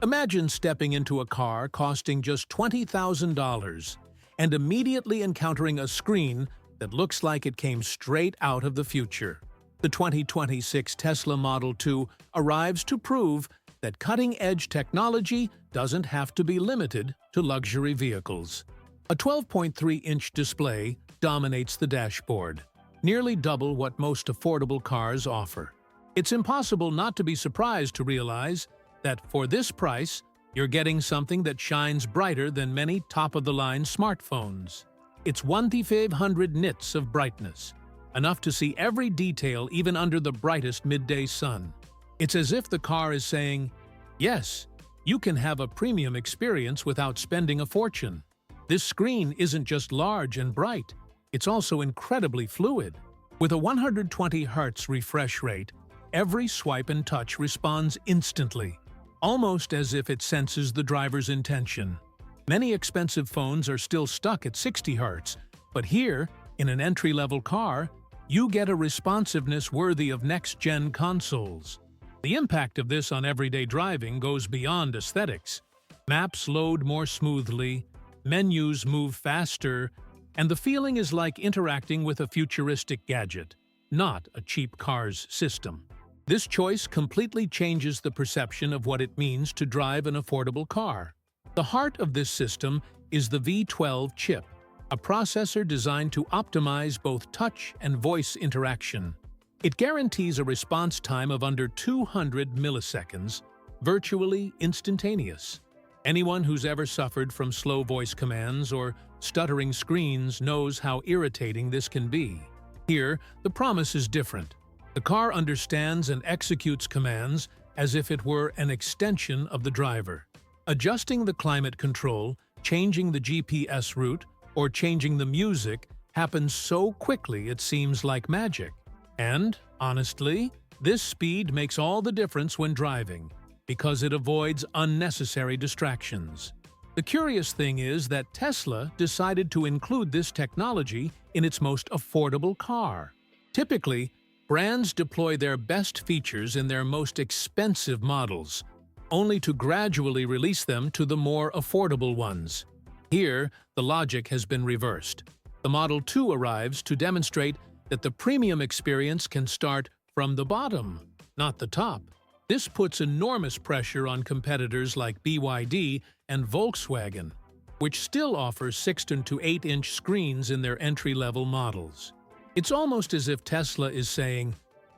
Imagine stepping into a car costing just $20,000 and immediately encountering a screen that looks like it came straight out of the future. The 2026 Tesla Model 2 arrives to prove that cutting-edge technology doesn't have to be limited to luxury vehicles. A 12.3-inch display dominates the dashboard, nearly double what most affordable cars offer. It's impossible not to be surprised to realize that for this price, you're getting something that shines brighter than many top-of-the-line smartphones. It's 1,500 nits of brightness, enough to see every detail even under the brightest midday sun. It's as if the car is saying, yes, you can have a premium experience without spending a fortune. This screen isn't just large and bright, it's also incredibly fluid. With a 120 Hz refresh rate, every swipe and touch responds instantly, almost as if it senses the driver's intention. Many expensive phones are still stuck at 60 Hz, but here, in an entry-level car, you get a responsiveness worthy of next-gen consoles. The impact of this on everyday driving goes beyond aesthetics. Maps load more smoothly, menus move faster, and the feeling is like interacting with a futuristic gadget, not a cheap car's system. This choice completely changes the perception of what it means to drive an affordable car. The heart of this system is the V12 chip, a processor designed to optimize both touch and voice interaction. It guarantees a response time of under 200 milliseconds, virtually instantaneous. Anyone who's ever suffered from slow voice commands or stuttering screens knows how irritating this can be. Here, the promise is different. The car understands and executes commands as if it were an extension of the driver. Adjusting the climate control, changing the GPS route, or changing the music happens so quickly it seems like magic. And, honestly, this speed makes all the difference when driving, because it avoids unnecessary distractions. The curious thing is that Tesla decided to include this technology in its most affordable car. Typically, brands deploy their best features in their most expensive models, only to gradually release them to the more affordable ones. Here, the logic has been reversed. The Model 2 arrives to demonstrate that the premium experience can start from the bottom, not the top. This puts enormous pressure on competitors like BYD and Volkswagen, which still offer 6 to 8-inch screens in their entry-level models. It's almost as if Tesla is saying,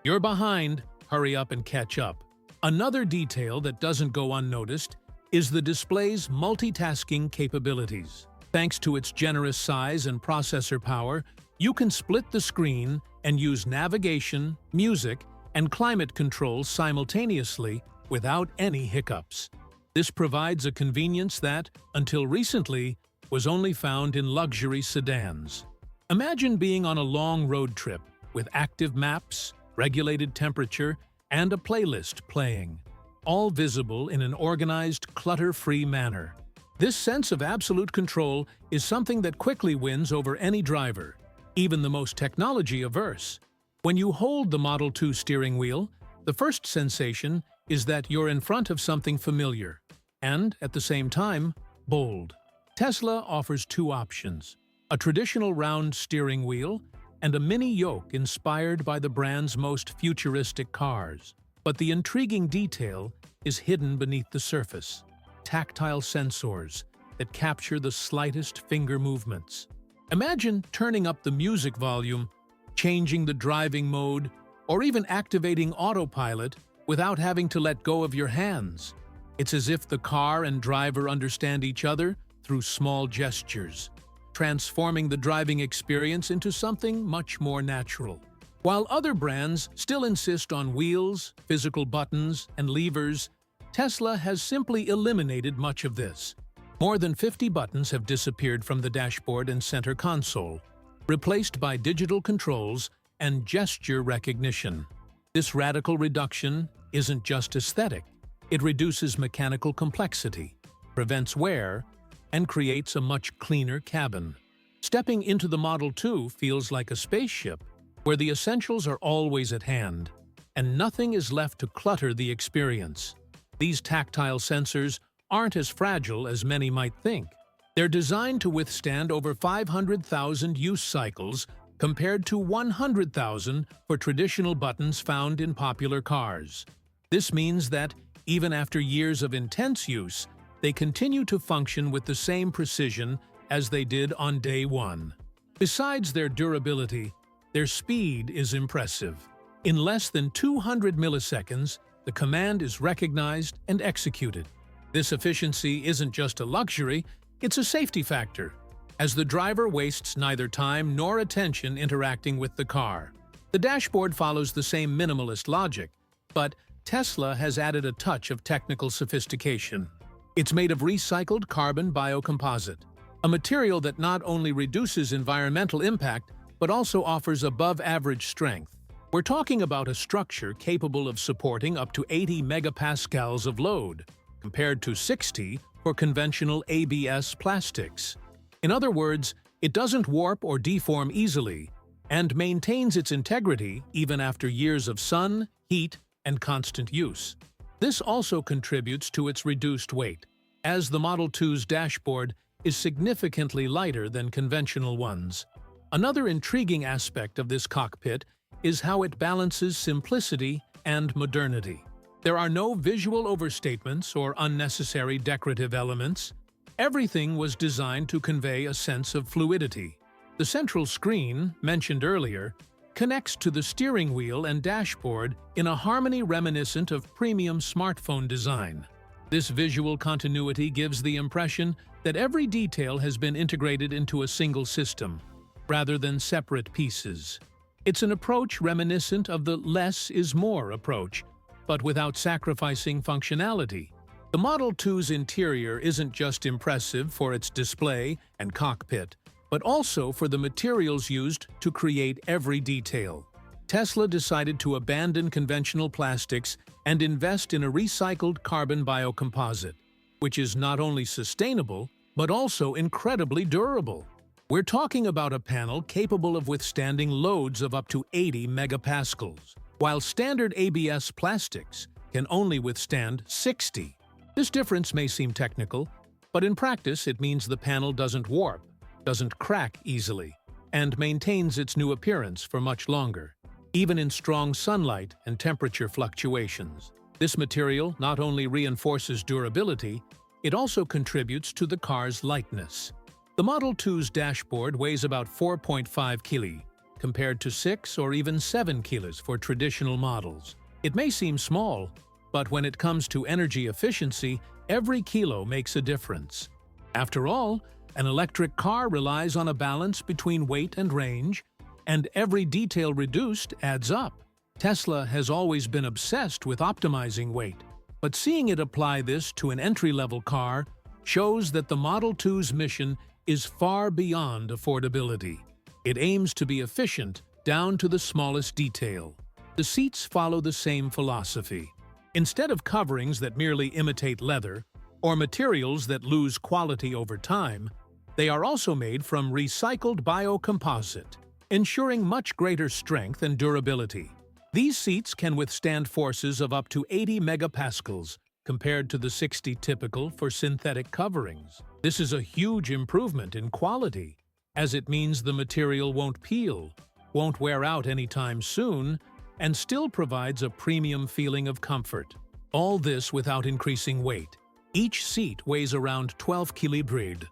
"You're behind, hurry up and catch up." Another detail that doesn't go unnoticed is the display's multitasking capabilities. Thanks to its generous size and processor power, you can split the screen and use navigation, music, and climate control simultaneously without any hiccups. This provides a convenience that, until recently, was only found in luxury sedans. Imagine being on a long road trip with active maps, regulated temperature, and a playlist playing, all visible in an organized, clutter-free manner. This sense of absolute control is something that quickly wins over any driver, even the most technology-averse. When you hold the Model 2 steering wheel, the first sensation is that you're in front of something familiar, and, at the same time, bold. Tesla offers two options: a traditional round steering wheel and a mini yoke inspired by the brand's most futuristic cars. But the intriguing detail is hidden beneath the surface: tactile sensors that capture the slightest finger movements. Imagine turning up the music volume, changing the driving mode, or even activating autopilot without having to let go of your hands. It's as if the car and driver understand each other through small gestures, transforming the driving experience into something much more natural. While other brands still insist on wheels, physical buttons, and levers, Tesla has simply eliminated much of this. More than 50 buttons have disappeared from the dashboard and center console, replaced by digital controls and gesture recognition. This radical reduction isn't just aesthetic. It reduces mechanical complexity, prevents wear, and creates a much cleaner cabin. Stepping into the Model 2 feels like a spaceship, where the essentials are always at hand, and nothing is left to clutter the experience. These tactile sensors aren't as fragile as many might think. They're designed to withstand over 500,000 use cycles compared to 100,000 for traditional buttons found in popular cars. This means that, even after years of intense use, they continue to function with the same precision as they did on day one. Besides their durability, their speed is impressive. In less than 200 milliseconds, the command is recognized and executed. This efficiency isn't just a luxury, it's a safety factor, as the driver wastes neither time nor attention interacting with the car. The dashboard follows the same minimalist logic, but Tesla has added a touch of technical sophistication. It's made of recycled carbon biocomposite, a material that not only reduces environmental impact but also offers above-average strength. We're talking about a structure capable of supporting up to 80 megapascals of load, compared to 60 for conventional ABS plastics. In other words, it doesn't warp or deform easily and maintains its integrity even after years of sun, heat, and constant use. This also contributes to its reduced weight, as the Model 2's dashboard is significantly lighter than conventional ones. Another intriguing aspect of this cockpit is how it balances simplicity and modernity. There are no visual overstatements or unnecessary decorative elements. Everything was designed to convey a sense of fluidity. The central screen, mentioned earlier, connects to the steering wheel and dashboard in a harmony reminiscent of premium smartphone design. This visual continuity gives the impression that every detail has been integrated into a single system, rather than separate pieces. It's an approach reminiscent of the less is more approach, but without sacrificing functionality. The Model 2's interior isn't just impressive for its display and cockpit, but also for the materials used to create every detail. Tesla decided to abandon conventional plastics and invest in a recycled carbon biocomposite, which is not only sustainable, but also incredibly durable. We're talking about a panel capable of withstanding loads of up to 80 megapascals, while standard ABS plastics can only withstand 60. This difference may seem technical, but in practice it means the panel doesn't warp, doesn't crack easily, and maintains its new appearance for much longer, even in strong sunlight and temperature fluctuations. This material not only reinforces durability, it also contributes to the car's lightness. The Model 2's dashboard weighs about 4.5 kg, compared to 6 or even 7 kilos for traditional models. It may seem small, but when it comes to energy efficiency, every kilo makes a difference. After all, an electric car relies on a balance between weight and range, and every detail reduced adds up. Tesla has always been obsessed with optimizing weight, but seeing it apply this to an entry-level car shows that the Model 2's mission is far beyond affordability. It aims to be efficient down to the smallest detail. The seats follow the same philosophy. Instead of coverings that merely imitate leather, or materials that lose quality over time, they are also made from recycled biocomposite, ensuring much greater strength and durability. These seats can withstand forces of up to 80 megapascals, compared to the 60 typical for synthetic coverings. This is a huge improvement in quality, as it means the material won't peel, won't wear out anytime soon, and still provides a premium feeling of comfort. All this without increasing weight. Each seat weighs around 12 kg,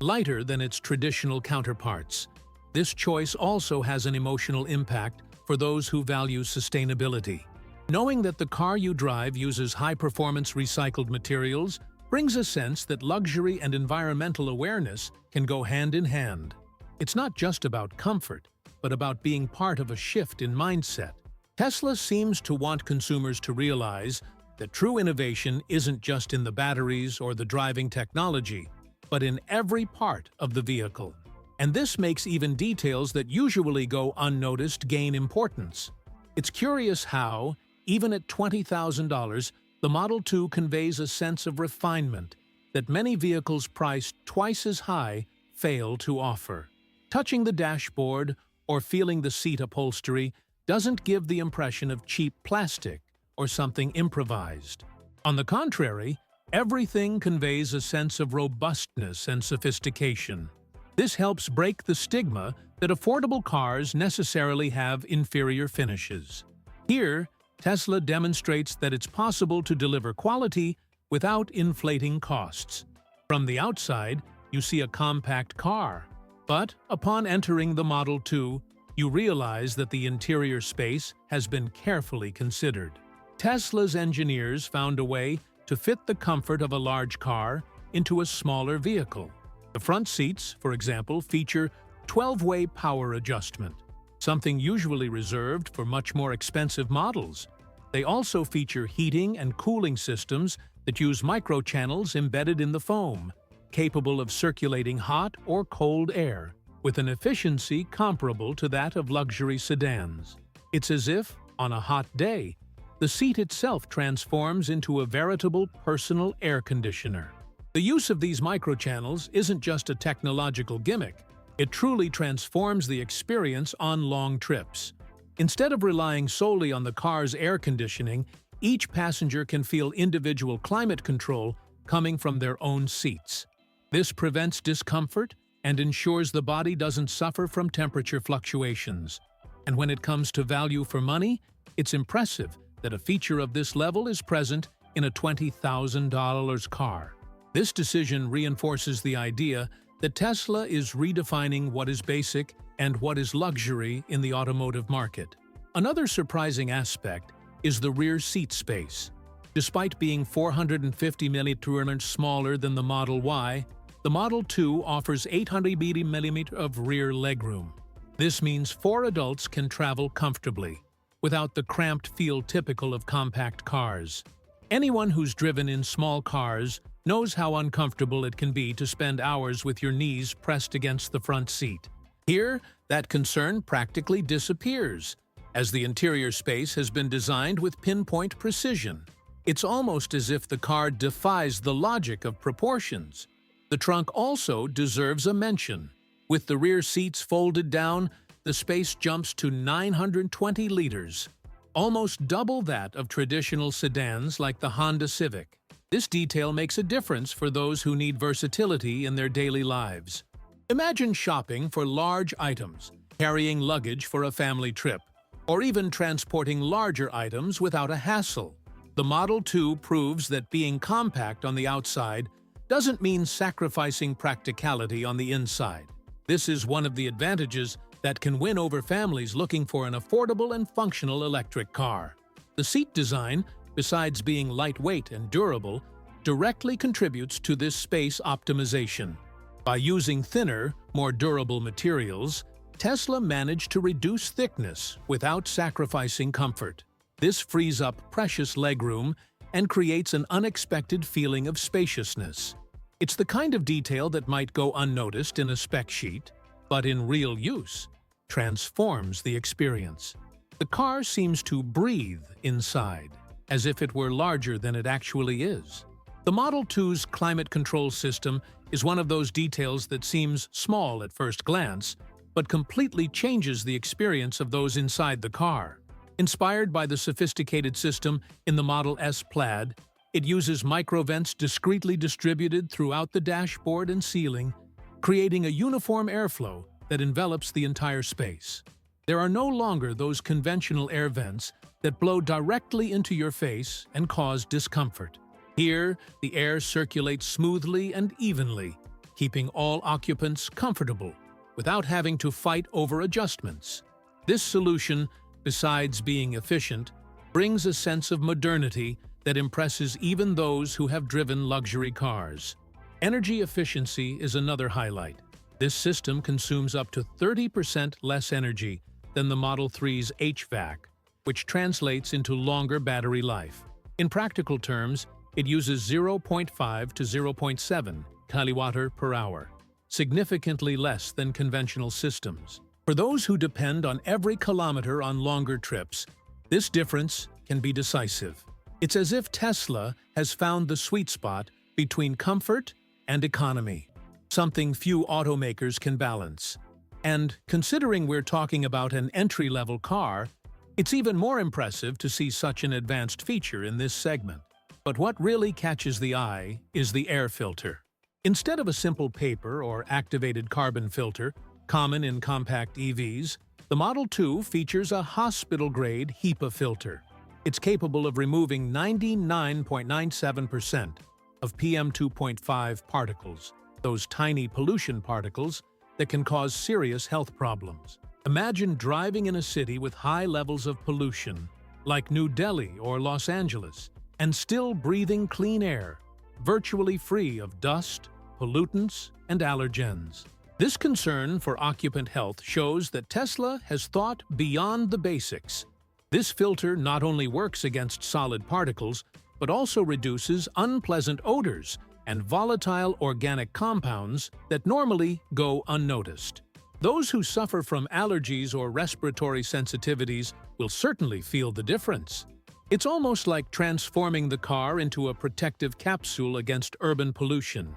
lighter than its traditional counterparts. This choice also has an emotional impact for those who value sustainability. Knowing that the car you drive uses high-performance recycled materials brings a sense that luxury and environmental awareness can go hand in hand. It's not just about comfort, but about being part of a shift in mindset. Tesla seems to want consumers to realize that true innovation isn't just in the batteries or the driving technology, but in every part of the vehicle. And this makes even details that usually go unnoticed gain importance. It's curious how, even at $20,000, the Model 2 conveys a sense of refinement that many vehicles priced twice as high fail to offer. Touching the dashboard or feeling the seat upholstery doesn't give the impression of cheap plastic or something improvised. On the contrary, everything conveys a sense of robustness and sophistication. This helps break the stigma that affordable cars necessarily have inferior finishes. Here, Tesla demonstrates that it's possible to deliver quality without inflating costs. From the outside, you see a compact car, but upon entering the Model 2, you realize that the interior space has been carefully considered. Tesla's engineers found a way to fit the comfort of a large car into a smaller vehicle. The front seats, for example, feature 12-way power adjustment, something usually reserved for much more expensive models. They also feature heating and cooling systems that use microchannels embedded in the foam, capable of circulating hot or cold air, with an efficiency comparable to that of luxury sedans. It's as if, on a hot day, the seat itself transforms into a veritable personal air conditioner. The use of these microchannels isn't just a technological gimmick. It truly transforms the experience on long trips. Instead of relying solely on the car's air conditioning, each passenger can feel individual climate control coming from their own seats. This prevents discomfort and ensures the body doesn't suffer from temperature fluctuations. And when it comes to value for money, it's impressive that a feature of this level is present in a $20,000 car. This decision reinforces the idea that Tesla is redefining what is basic and what is luxury in the automotive market. Another surprising aspect is the rear seat space. Despite being 450 mm smaller than the Model Y, the Model 2 offers 800 mm of rear legroom. This means 4 adults can travel comfortably, without the cramped feel typical of compact cars. Anyone who's driven in small cars knows how uncomfortable it can be to spend hours with your knees pressed against the front seat. Here, that concern practically disappears, as the interior space has been designed with pinpoint precision. It's almost as if the car defies the logic of proportions. The trunk also deserves a mention. With the rear seats folded down, the space jumps to 920 liters, almost double that of traditional sedans like the Honda Civic. This detail makes a difference for those who need versatility in their daily lives. Imagine shopping for large items, carrying luggage for a family trip, or even transporting larger items without a hassle. The Model 2 proves that being compact on the outside doesn't mean sacrificing practicality on the inside. This is one of the advantages that can win over families looking for an affordable and functional electric car. The seat design, besides being lightweight and durable, directly contributes to this space optimization. By using thinner, more durable materials, Tesla managed to reduce thickness without sacrificing comfort. This frees up precious legroom and creates an unexpected feeling of spaciousness. It's the kind of detail that might go unnoticed in a spec sheet, but in real use, transforms the experience. The car seems to breathe inside, as if it were larger than it actually is. The Model 2's climate control system is one of those details that seems small at first glance, but completely changes the experience of those inside the car. Inspired by the sophisticated system in the Model S Plaid, it uses microvents discreetly distributed throughout the dashboard and ceiling, creating a uniform airflow that envelops the entire space. There are no longer those conventional air vents that blow directly into your face and cause discomfort. Here, the air circulates smoothly and evenly, keeping all occupants comfortable without having to fight over adjustments. This solution, besides being efficient, brings a sense of modernity that impresses even those who have driven luxury cars. Energy efficiency is another highlight. This system consumes up to 30% less energy than the Model 3's HVAC, which translates into longer battery life. In practical terms, it uses 0.5 to 0.7 kWh per hour, significantly less than conventional systems. For those who depend on every kilometer on longer trips, this difference can be decisive. It's as if Tesla has found the sweet spot between comfort and economy, something few automakers can balance. And considering we're talking about an entry-level car, it's even more impressive to see such an advanced feature in this segment. But what really catches the eye is the air filter. Instead of a simple paper or activated carbon filter, common in compact EVs, the Model 2 features a hospital-grade HEPA filter. It's capable of removing 99.97% of PM2.5 particles, those tiny pollution particles that can cause serious health problems. Imagine driving in a city with high levels of pollution, like New Delhi or Los Angeles, and still breathing clean air, virtually free of dust, pollutants, and allergens. This concern for occupant health shows that Tesla has thought beyond the basics. This filter not only works against solid particles, but also reduces unpleasant odors and volatile organic compounds that normally go unnoticed. Those who suffer from allergies or respiratory sensitivities will certainly feel the difference. It's almost like transforming the car into a protective capsule against urban pollution.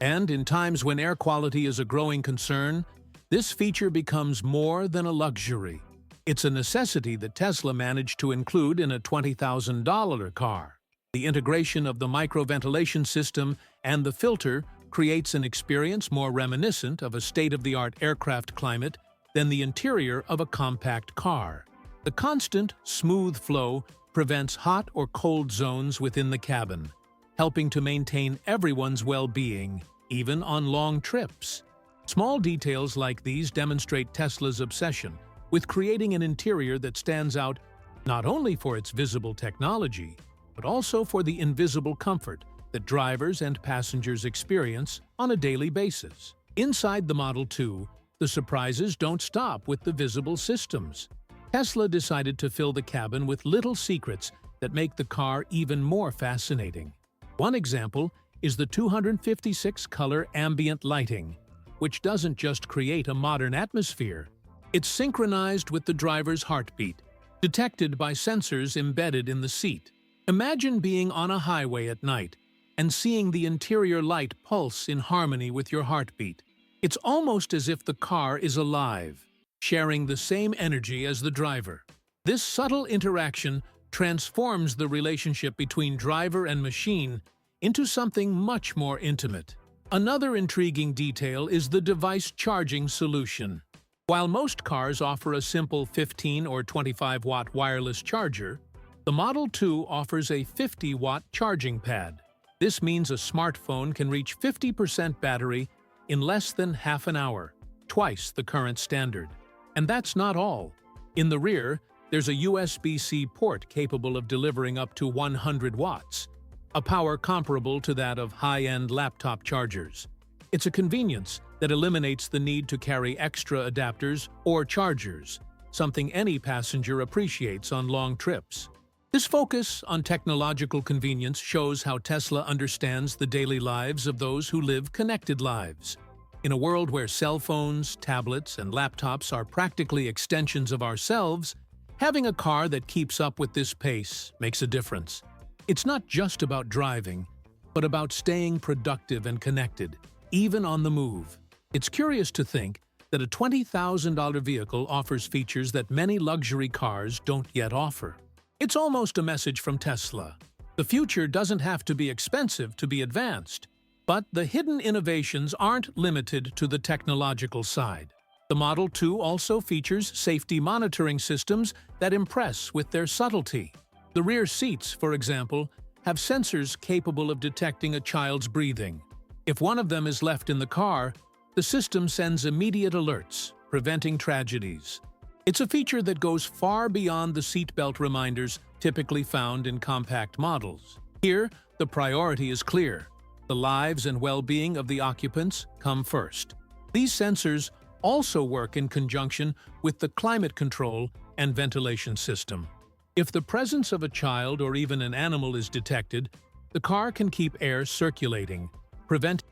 And in times when air quality is a growing concern, this feature becomes more than a luxury. It's a necessity that Tesla managed to include in a $20,000 car. The integration of the microventilation system and the filter creates an experience more reminiscent of a state-of-the-art aircraft climate than the interior of a compact car. The constant, smooth flow prevents hot or cold zones within the cabin, helping to maintain everyone's well-being, even on long trips. Small details like these demonstrate Tesla's obsession with creating an interior that stands out not only for its visible technology, but also for the invisible comfort that drivers and passengers experience on a daily basis. Inside the Model 2, the surprises don't stop with the visible systems. Tesla decided to fill the cabin with little secrets that make the car even more fascinating. One example is the 256-color ambient lighting, which doesn't just create a modern atmosphere. It's synchronized with the driver's heartbeat, detected by sensors embedded in the seat. Imagine being on a highway at night and seeing the interior light pulse in harmony with your heartbeat. It's almost as if the car is alive, sharing the same energy as the driver. This subtle interaction transforms the relationship between driver and machine into something much more intimate. Another intriguing detail is the device charging solution. While most cars offer a simple 15 or 25-watt wireless charger, the Model 2 offers a 50-watt charging pad. This means a smartphone can reach 50% battery in less than half an hour, twice the current standard. And that's not all. In the rear, there's a USB-C port capable of delivering up to 100 watts, a power comparable to that of high-end laptop chargers. It's a convenience that eliminates the need to carry extra adapters or chargers, something any passenger appreciates on long trips. This focus on technological convenience shows how Tesla understands the daily lives of those who live connected lives. In a world where cell phones, tablets, and laptops are practically extensions of ourselves, having a car that keeps up with this pace makes a difference. It's not just about driving, but about staying productive and connected, even on the move. It's curious to think that a $20,000 vehicle offers features that many luxury cars don't yet offer. It's almost a message from Tesla. The future doesn't have to be expensive to be advanced, but the hidden innovations aren't limited to the technological side. The Model 2 also features safety monitoring systems that impress with their subtlety. The rear seats, for example, have sensors capable of detecting a child's breathing. If one of them is left in the car, the system sends immediate alerts, preventing tragedies. It's a feature that goes far beyond the seatbelt reminders typically found in compact models. Here, the priority is clear. The lives and well-being of the occupants come first. These sensors also work in conjunction with the climate control and ventilation system. If the presence of a child or even an animal is detected, the car can keep air circulating, preventing